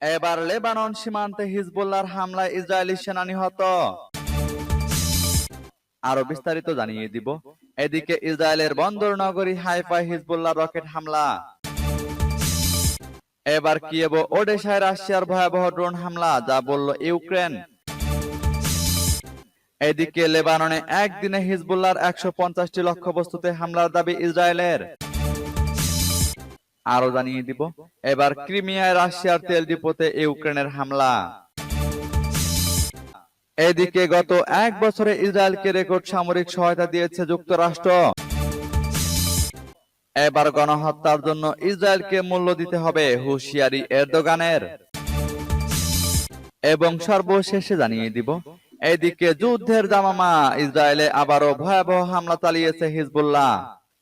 এবার লেবানন সীমান্তে হিজবুল্লাহর হামলায় ইসরায়েলি সেনা নিহত। আরো বিস্তারিত জানিয়ে দিব। এদিকে ইসরায়েলের বন্দর নগরী হাইফায় হিজবুল্লাহর রকেট হামলা। এবার কিয়েভ ও ওডেসায় রাশিয়ার ভয়াবহ ড্রোন হামলা, যা বলল ইউক্রেন। এদিকে লেবাননে একদিনে হিজবুল্লাহর ১৫০টি লক্ষ্যবস্তুতে হামলার দাবি ইসরায়েলের। আরো জানিয়ে দিব। এবার ক্রিমিয়ায় রাশিয়ার তেল ডিপোতে ইউক্রেনের হামলা। এদিকে গত এক বছরে ইসরায়েলকে রেকর্ড সামরিক সহায়তা দিয়েছে যুক্তরাষ্ট্র। এবার গণহত্যার জন্য ইসরায়েলকে মূল্য দিতে হবে, হুঁশিয়ারি এরদোগানের। এবং সর্বশেষে জানিয়ে দিব। এদিকে যুদ্ধের দামামা, ইসরায়েলে আবারও ভয়াবহ হামলা চালিয়েছে হিজবুল্লাহ।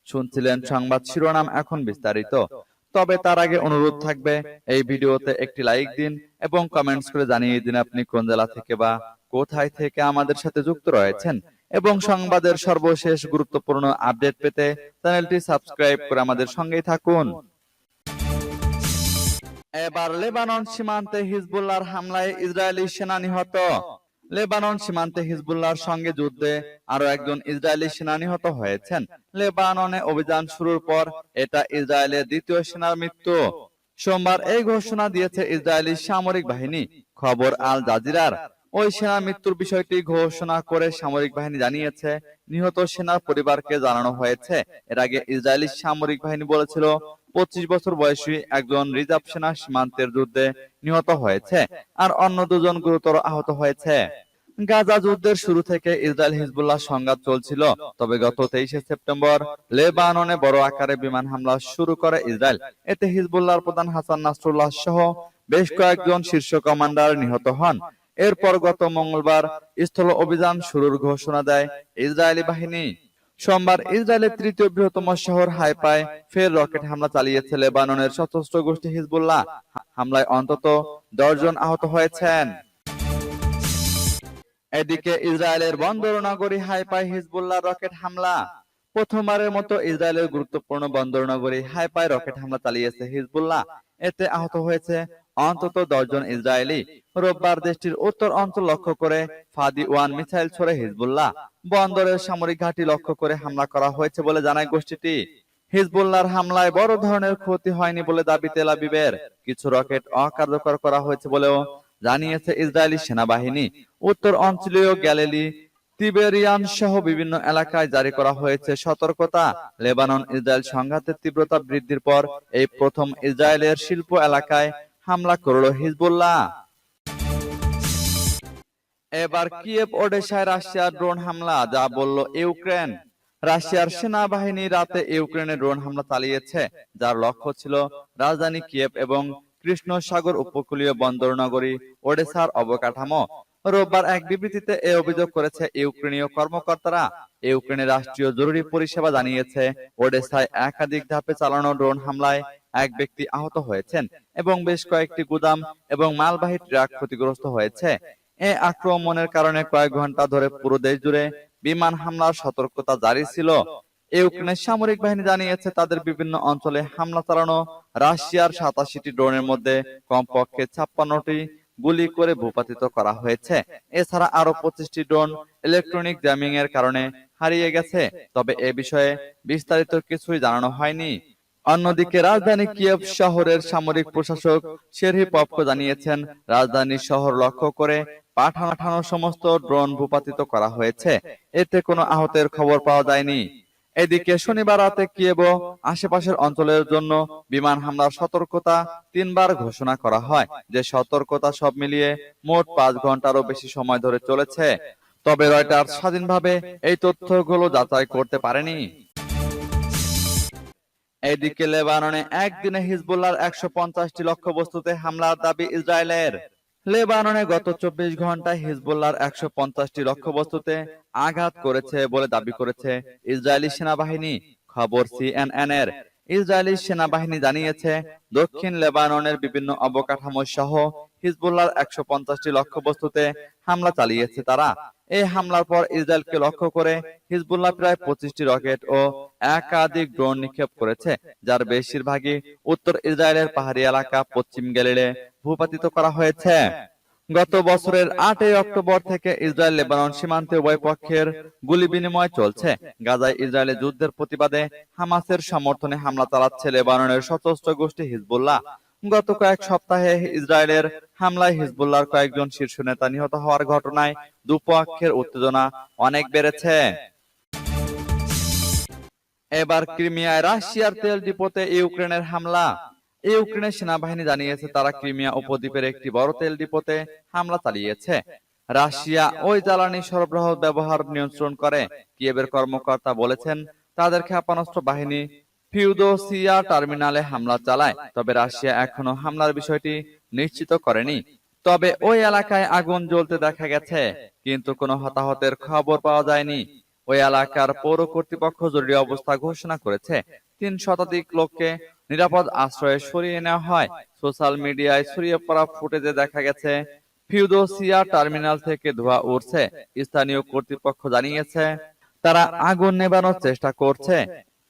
শুনছিলেন সংবাদ শিরোনাম, এখন বিস্তারিত। তবে তার আগে অনুরোধ থাকবে, এই ভিডিওতে একটি লাইক দিন এবং কমেন্টস করে জানিয়ে দিন আপনি কোন জেলা থেকে বা কোথায় থেকে আমাদের সাথে যুক্ত রয়েছেন। এবং সংবাদের সর্বশেষ গুরুত্বপূর্ণ আপডেট পেতে চ্যানেলটি সাবস্ক্রাইব করে আমাদের সঙ্গেই থাকুন। এবার লেবানন সীমান্তে হিজবুল্লাহর হামলায় ইসরায়েলি সেনা নিহত। লেবানন সীমান্তে হিজবুল্লাহর সঙ্গে যুদ্ধে আরো একজন ইসরায়েলি সেনা নিহত হয়েছেন। লেবাননে অভিযান শুরুর পর এটা ইসরায়েলের দ্বিতীয় সেনার মৃত্যু। সোমবার এই ঘোষণা দিয়েছে ইসরায়েলি সামরিক বাহিনী, খবর আল জাজিরার। ওই সেনার মৃত্যুর বিষয়টি ঘোষণা করে সামরিক বাহিনী জানিয়েছে, নিহত সেনার পরিবারকে জানানো হয়েছে। এর আগে ইসরায়েলি সামরিক বাহিনী বলেছিল 25 বছর বয়সী একজন রিজার্ভ সেনা সীমান্তের যুদ্ধে নিহত হয়েছে, আর অন্য দুজন গুরুতর আহত হয়েছে। গাজা যুদ্ধের শুরু থেকে ইসরায়েল হিজবুল্লাহ সংঘাত চলছিল। তবে গত 23শে সেপ্টেম্বর লেবাননে বড় আকারে বিমান হামলা শুরু করে ইসরায়েল। এতে হিজবুল্লাহর প্রধান হাসান নাসরুল্লাহ সহ বেশ কয়েকজন শীর্ষ কমান্ডার নিহত হন। এরপর গত মঙ্গলবার স্থল অভিযান শুরুর ঘোষণা দেয় ইসরায়েলি বাহিনী। সোমবার ইসরায়েলের তৃতীয় বৃহত্তম শহর হাইফায় ফের রকেট হামলা চালিয়েছে লেবাননের সশস্ত্র গোষ্ঠী হিজবুল্লাহ। হামলায় অন্তত 10 জন আহত হয়েছেন। এদিকে ইসরায়েলের বন্দর নগরী হাইফায় হিজবুল্লাহর রকেট হামলা। প্রথমবারের মতো ইসরায়েলের গুরুত্বপূর্ণ বন্দর নগরী হাইফায় রকেট হামলা চালিয়েছে হিজবুল্লাহ। এতে আহত হয়েছে অন্তত 10 জন ইসরায়েলি। রোববার দেশটির উত্তর অঞ্চল লক্ষ্য করে ফাদি-1 মিসাইল ছোড়ে হিজবুল্লাহ। বন্দরের সামরিক ঘাঁটি লক্ষ্য করে হামলা করা হয়েছে বলে জানায় গোষ্ঠীটি। হিজবুল্লাহর হামলায় বড় ধরনের ক্ষতি হয়নি বলে দাবি তেল আবিবের। কিছু রকেট অকার্যকর করা হয়েছে বলেও জানিয়েছে ইসরায়েলি সেনাবাহিনী। উত্তর অঞ্চলীয় গ্যালিলি, তিবেরিয়ান সহ বিভিন্ন এলাকায় জারি করা হয়েছে সতর্কতা। লেবানন ইসরায়েল সংঘাতের তীব্রতা বৃদ্ধির পর এই প্রথম ইসরায়েলের শিল্প এলাকায় হামলা করল হিজবুল্লাহ। এবার কিয়েভ ওডেসায় রাশিয়ার ড্রোন হামলা, যা বলল ইউক্রেন। রাশিয়ার সেনাবাহিনী রাতে ইউক্রেনে ড্রোন হামলা চালিয়েছে, যার লক্ষ্য ছিল রাজধানী কিয়েভ এবং কৃষ্ণ সাগর উপকূলীয় বন্দর নগরী ওডেসার অবকাঠামো। রোববার এক বিবৃতিতে এ অভিযোগ করেছে ইউক্রেনীয় কর্মকর্তারা। ইউক্রেনের রাষ্ট্রীয় জরুরি পরিষেবা জানিয়েছে, ওডেসায় একাধিক ধাপে চালানো ড্রোন হামলায় এক ব্যক্তি আহত হয়েছেন এবং বেশ কয়েকটি গুদাম এবং মালবাহী ট্রাক ক্ষতিগ্রস্ত হয়েছে। এই আক্রমণের কারণে কয়েক ঘন্টা ধরে পুরো দেশ জুড়ে বিমান হামলার সতর্কতা জারি ছিল। ইউক্রেনের সামরিক বাহিনী জানিয়েছে, তাদের বিভিন্ন অঞ্চলে হামলা চালানো রাশিয়ার 87টি ড্রোনের মধ্যে কমপক্ষে 56টি গুলি করে ভূপাতিত করা হয়েছে। এছাড়া আরো 25টি ড্রোন ইলেকট্রনিক জ্যামিং এর কারণে হারিয়ে গেছে। তবে এ বিষয়ে বিস্তারিত কিছুই জানানো হয়নি। অন্যদিকে রাজধানী কিয়েভ শহরের সামরিক প্রশাসক সেরহি পপকো জানিয়েছেন, রাজধানীর শহর লক্ষ্য করে পাঠানো সমস্ত ড্রোন ভূপাতিত করা হয়েছে। এতে কোনো আহতের খবর পাওয়া যায়নি। এদিকে শনিবার রাতে কিয়েভ ও আশেপাশের অঞ্চলের জন্য বিমান হামলার সতর্কতা 3বার ঘোষণা করা হয়। যে সতর্কতা সব মিলিয়ে মোট 5 ঘন্টারও বেশি সময় ধরে চলেছে। তবে রয়টার্স স্বাধীনভাবে এই তথ্যগুলো যাচাই করতে পারেনি। এদিকে লেবাননে একদিনে হিজবুল্লাহর 150টি লক্ষ্যবস্তুতে হামলার দাবি ইসরায়েলের। লেবাননে গত 24 ঘন্টায় হিজবুল্লাহর 150টি লক্ষ্যবস্তুতে আঘাত করেছে বলে দাবি করেছে ইসরায়েলি সেনাবাহিনী, খবর CNN এর। ইসরায়েলি সেনাবাহিনী জানিয়েছে, দক্ষিণ লেবাননের বিভিন্ন অবকাঠামো সহ হিজবুল্লাহর 150টি লক্ষ্যবস্তুতে হামলা চালিয়েছে তারা। এই হামলার পর ইসরায়েলকে লক্ষ্য করে হিজবুল্লাহ প্রায় 25টি রকেট ও একাধিক ড্রোন নিক্ষেপ করেছে, যার বেশিরভাগই উত্তর ইসরায়েলের পাহাড়ি এলাকা পশ্চিম গ্যালিলে ভূপাতিত করা হয়েছে। গত বছরের 8 অক্টোবর থেকে ইসরায়েল লেবানন সীমান্তে উভয় পক্ষের গুলি বিনিময় চলছে। গাজায় ইসরায়েলের যুদ্ধের প্রতিবাদে হামাসের সমর্থনে হামলা চালাচ্ছে লেবাননের সশস্ত্র গোষ্ঠী হিজবুল্লাহ। গত কয়েক সপ্তাহে ইসরায়েলের হামলায় হিজবুল্লাহর কয়েকজন শীর্ষ নেতা নিহত হওয়ার ঘটনায় দুপক্ষের উত্তেজনা অনেক বেড়েছে। এবার ক্রিমিয়ায় রাশিয়ার তেল ডিপোতে ইউক্রেনের হামলা। ইউক্রেনের সেনাবাহিনী জানিয়েছে, তারা ক্রিমিয়া উপদ্বীপের একটি বড় তেল ডিপোতে হামলা চালিয়েছে। রাশিয়া ওই জ্বালানি সরবরাহ ব্যবহার নিয়ন্ত্রণ করে। কিয়েভের কর্মকর্তা বলেছেন, তাদের ক্ষেপণাস্ত্র বাহিনী ফিউদোসিয়া টার্মিনালে হামলা চালায়। তবে রাশিয়া এখনো হামলার বিষয়টি নিশ্চিত করেনি। তবে ওই এলাকায় আগুন জ্বলতে দেখা গেছে, কিন্তু কোনো হতাহতের খবর পাওয়া যায়নি। ওই এলাকার পৌর কর্তৃপক্ষ জরুরি অবস্থা ঘোষণা করেছে। 3 শতাধিক লোককে নিরাপদ আশ্রয়ে সরিয়ে নেওয়া হয়। সোশ্যাল মিডিয়ায় ছড়িয়ে পড়া ফুটেজে দেখা গেছে, ফিউদোসিয়া টার্মিনাল থেকে ধোঁয়া উঠছে। স্থানীয় কর্তৃপক্ষ জানিয়েছে, তারা আগুন নেভানোর চেষ্টা করছে।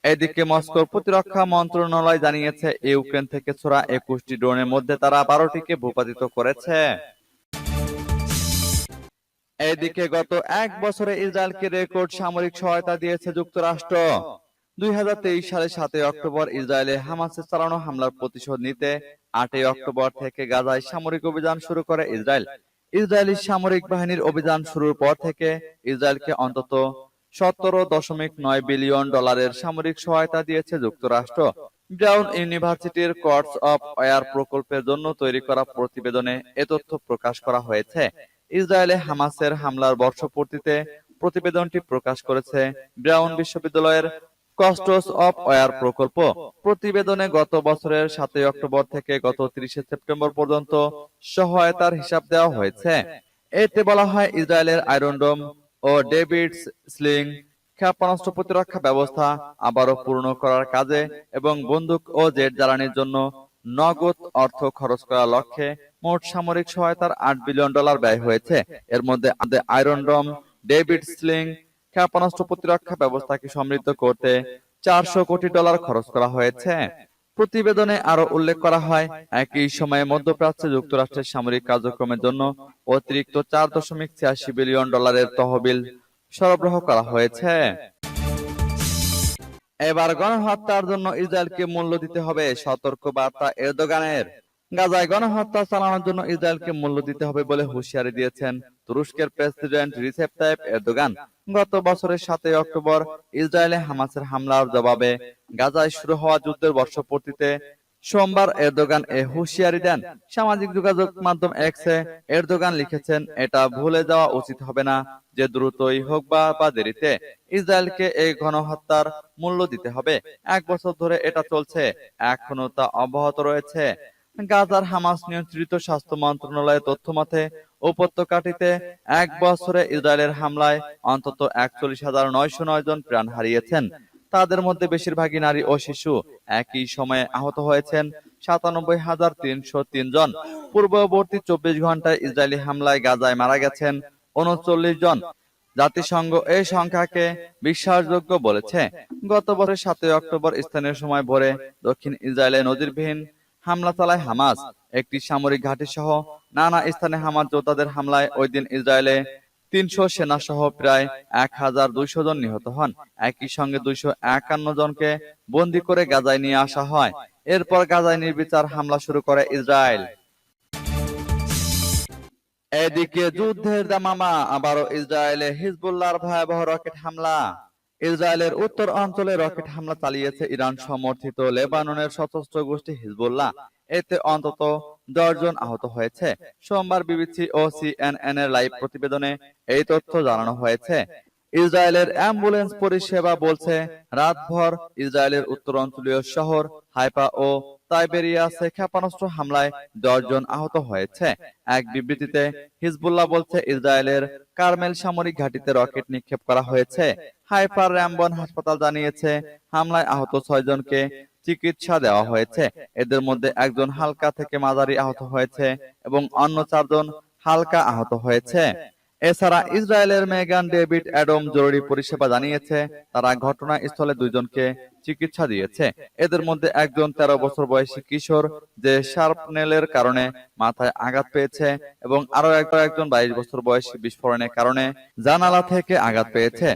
এদিকে মস্কোর প্রতিরক্ষা মন্ত্রণালয় জানিয়েছে, ইউক্রেন থেকে ছোড়া 21টি ড্রোনের মধ্যে তারা 12টিকে ভূপাতিত করেছে। এদিকে গত 1 বছরে ইসরায়েলকে রেকর্ড সামরিক সহায়তা দিয়েছে যুক্তরাষ্ট্র। 2023 সালের 7 অক্টোবর ইসরায়েলে হামাসের চালানো হামলার প্রতিশোধ নিতে 8 অক্টোবর থেকে গাজায় সামরিক অভিযান শুরু করে ইসরায়েল। ইসরায়েলি সামরিক বাহিনীর অভিযান শুরুর পর থেকে ইসরায়েলকে অন্তত $17.9 বিলিয়ন সামরিক সহায়তা দিয়েছে যুক্তরাষ্ট্র। ব্রাউন ইউনিভার্সিটির কর্টস অফ ওয়ার প্রকল্পের জন্য তৈরি করা প্রতিবেদনে এ তথ্য প্রকাশ করা হয়েছে। ইসরায়েলে হামাসের হামলার বর্ষপূর্তিতে প্রতিবেদনটি প্রকাশ করেছে ব্রাউন বিশ্ববিদ্যালয়ের কস্টস অফ ওয়ার প্রকল্প। প্রতিবেদনে গত বছরের 7 অক্টোবর থেকে গত 30 সেপ্টেম্বর পর্যন্ত সহায়তার হিসাব দেওয়া হয়েছে। এতে বলা হয়, ইসরায়েলের আয়রন ডোম ও ডেভিডস স্লিং ক্ষেপণাস্ত্র প্রতিরক্ষা ব্যবস্থা আবারও পূর্ণ করার কাজে এবং বন্দুক ও জেট জ্বালানির জন্য নগদ অর্থ খরচ করার লক্ষ্যে মোট সামরিক সহায়তার $8 বিলিয়ন ব্যয় হয়েছে। এর মধ্যে আয়রন ডোম, ডেভিড স্লিং ক্ষেপণাস্ত্র প্রতিরক্ষা ব্যবস্থাকে সমৃদ্ধ করতে $400 কোটি খরচ করা হয়েছে। প্রতিবেদনে আরো উল্লেখ করা হয়, একই সময়ে মধ্যপ্রাচ্যে যুক্তরাষ্ট্রের সামরিক কার্যক্রমের জন্য অতিরিক্ত $4.86 বিলিয়ন তহবিল সরবরাহ করা হয়েছে। এবার গণহত্যার জন্য ইসরায়েলকে মূল্য দিতে হবে, সতর্ক বার্তা এরদোগানের। গাজায় গণহত্যা চালানোর জন্য ইসরায়েলকে মূল্য দিতে হবে বলে হুঁশিয়ারি দিয়েছেন তুরস্কের প্রেসিডেন্ট রিসেপ তাইপ এরদোগান। গত বছরের 7 অক্টোবর ইসরায়েলে হামাসের হামলার জবাবে গাজায় শুরু হওয়া যুদ্ধের বর্ষপূর্তিতে সোমবার এরদোগান এ হুঁশিয়ারি দেন। সামাজিক যোগাযোগ মাধ্যম এক্সে এরদোগান লিখেছেন, এটা ভুলে যাওয়া উচিত হবে না যে দ্রুতই হোক বা দেরিতে ইসরায়েলকে এই গণহত্যার মূল্য দিতে হবে। 1 বছর ধরে এটা চলছে, এখনো তা অব্যাহত রয়েছে। গাজার হামাস নিয়ন্ত্রিত স্বাস্থ্য মন্ত্রণালয়ের তথ্য মতে, উপত্যকাটিতে 1 বছরে ইসরায়েলের হামলায় অন্তত 41,909 জন প্রাণ হারিয়েছেন। তাদের মধ্যে বেশিরভাগই নারী ও শিশু। একই সময়ে আহত হয়েছেন 97,303 জন। পূর্ববর্তী 24 ঘন্টায় ইসরায়েলি হামলায় গাজায় মারা গেছেন 39 জন। জাতিসংঘ এই সংখ্যাকে বিশ্বাসযোগ্য বলেছে। গত বছরের 7 অক্টোবর স্থানীয় সময় ভোরে দক্ষিণ ইসরায়েলে নজিরবিহীন হামলা চালায় হামাস। একটি সামরিক ঘাঁটি সহ নানা স্থানে হামাস যোদ্ধাদের হামলায় ওই দিন ইসরায়েলে 300 সেনা সহ প্রায় 1,200 জন নিহত হন। একই সঙ্গে 251 জনকে বন্দী করে গাজায় নিয়ে আসা হয়। এরপর গাজায় নির্বিচার হামলা শুরু করে ইসরায়েল। এদিকে যুদ্ধের দামামা আবারও ইসরায়েলে হিজবুল্লাহর ভয়াবহ রকেট হামলা। ইসরায়েলের উত্তর অঞ্চলে রকেট হামলা চালিয়েছে ইরান সমর্থিত লেবাননের সশস্ত্র গোষ্ঠী হিজবুল্লাহ। এতে অন্তত 10 জন আহত হয়েছে। সোমবার বিবিসি ও সিএনএন এর লাইভ প্রতিবেদনে এই তথ্য জানানো হয়েছে। ইসরায়েলের অ্যাম্বুলেন্স পরিষেবা বলছে, রাতভর ইসরায়েলের উত্তরাঞ্চলীয় শহর হাইফা ও তাইবেরিয়াসে ক্ষেপণাস্ত্র হামলায় 10 জন আহত হয়েছে। এক বিবৃতিতে হিজবুল্লাহ বলছে, ইসরায়েলের কারমেল সামরিক ঘাঁটিতে রকেট নিক্ষেপ করা হয়েছে। হাইফার র্যামবন হাসপাতাল জানিয়েছে, হামলায় আহত 6 জনকে চিকিৎসা দেওয়া হয়েছে। এদের মধ্যে একজন হালকা থেকে মাঝারি আহত হয়েছে এবং অন্য 4 জন হালকা আহত হয়েছে। এছাড়া ইসরায়েলের মেগান ডেভিড অ্যাডম জরুরি পরিষেবা জানিয়েছে, তারা ঘটনাস্থলে 2 জনকে চিকিৎসা দিয়েছে। এদের মধ্যে একজন 13 বছর বয়সী কিশোর যে শার্পনেলের কারণে মাথায় আঘাত পেয়েছে এবং আরো একজন 22 বছর বয়সী বিস্ফোরণের কারণে জানালা থেকে আঘাত পেয়েছে।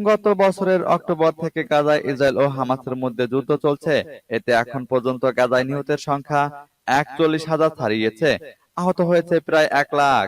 গত বছরের অক্টোবর থেকে গাজায় ইসরায়েল ও হামাসের মধ্যে যুদ্ধ চলছে। এতে এখন পর্যন্ত গাজায় নিহতের সংখ্যা 41,000 ছাড়িয়েছে, আহত হয়েছে প্রায় 1 লাখ।